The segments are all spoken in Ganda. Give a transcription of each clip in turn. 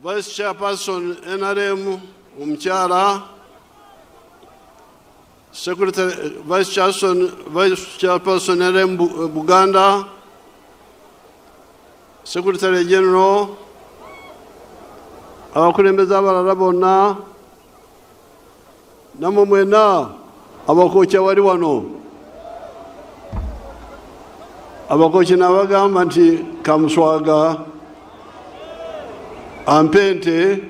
Vice Chairperson NRM Umchara, Secretary Vice Chairperson NRM Uganda, Secretary General, abakulembeze abalala bonna namwe mwena abakocha wali wano abakocha nabagamba nti Kamuswaga ampente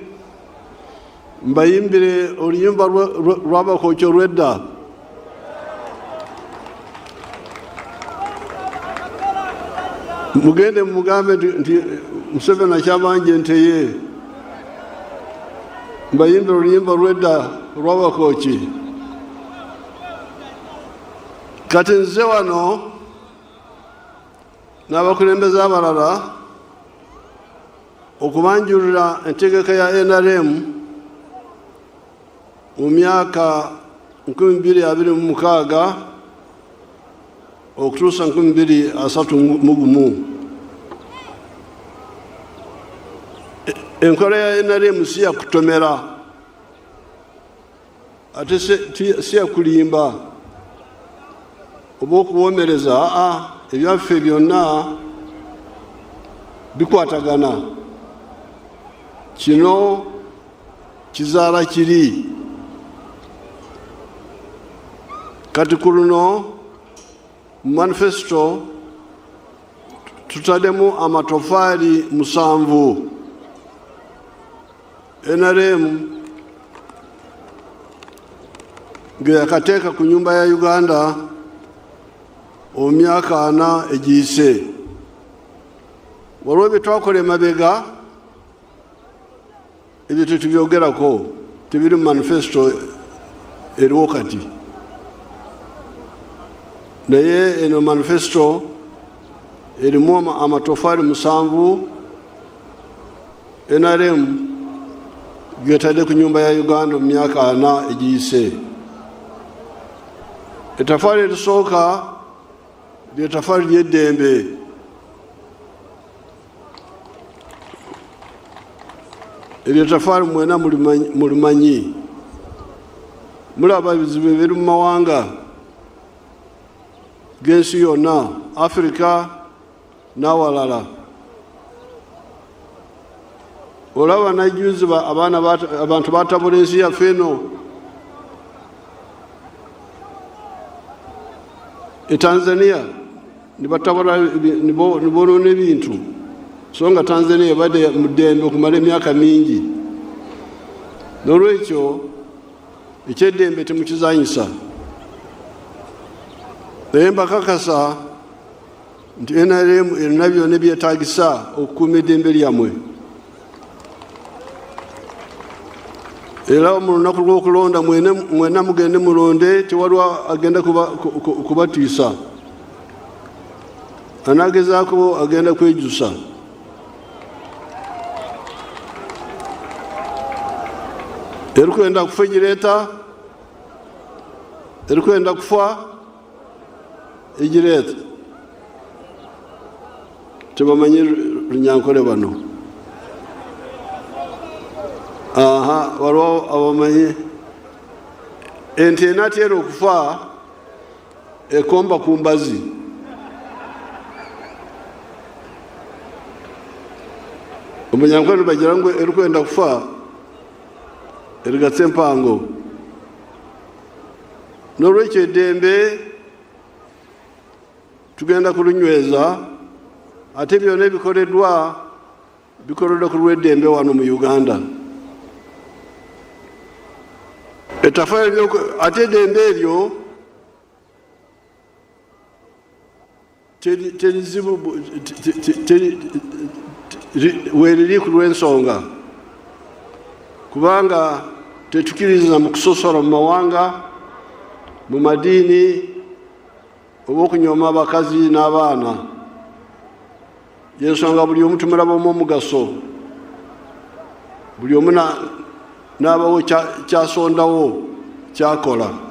mbayimbire oluyimba lw'abakocha olw'edda mugende mugambe nti Museveni akyabanje nteye mbayimbire oluyimba olw'edda lw'abakochi. Kati nze wano n'abakulembeze abalala okubanjulira entegeka ya NRM mu myaka 2026 okutuusa 2031. Enkola ya NRM si ya kutomera ate si ya kulimba oba okuwomereza. Ebyaffe byonna bikwatagana. Kino kizaala kiri. Kati ku luno manifesto tutaddemu amatofaali 7. NRM ge yakateeka ku nyumba ya Uganda omyaka 4 egiyise. Waliwo bye twakola emabega ebyo tetubyogerako, tebiri mu manifesto eriwo kati. Naye eno manifesto erimu amatofaali 7 NRM getadde ku nyumba ya Uganda mu myaka 4 egiyise. Etafaali erisooka ly'etafaali ly'eddembe. Eryo ttafaali mwena mulimanyi. Mulaba ebizibu ebiri mu mawanga g'ensi yonna, Africa n'awalala. Olaba najjuzi abantu batabula ensi yaffe eno Tanzania nibonoona ebintu so nga Tanzania ebadde mu ddembe okumala emyaka mingi. N'olwekyo ekyeddembe temukizanyisa. Naye mbakakasa nti NRM erina byonna ebyetaagisa okukuuma eddembe lyammwe. Era mu lunaku lw'okulonda mwena mugende mulonde, tewaliwo agenda kubatiisa. Anaagezaako agenda kwejusa. Erikwenda kufa egireeta, erikwenda kufa egireeta. Tebamanyi Runyankole bano. Waliwo abamanyi ente enaatera okufa ekomba ku mbazi. Omunyankole bagira ngu erikwenda kufa erigatse empango. N'olwekyo eddembe tugenda kulunyweza, ate byonna ebikoleddwa bikoleddwa ku lw'eddembe wano mu Uganda. Etafaali ate eddembe eryo terizibu weeriri ku lw'ensonga, kubanga tetukiriza mu kusosola mu mawanga, mu madiini oba okunyooma abakazi n'abaana. Yensonga buli omu tumulabamu omugaso, buli omu n'abawo kyasondawo kyakola.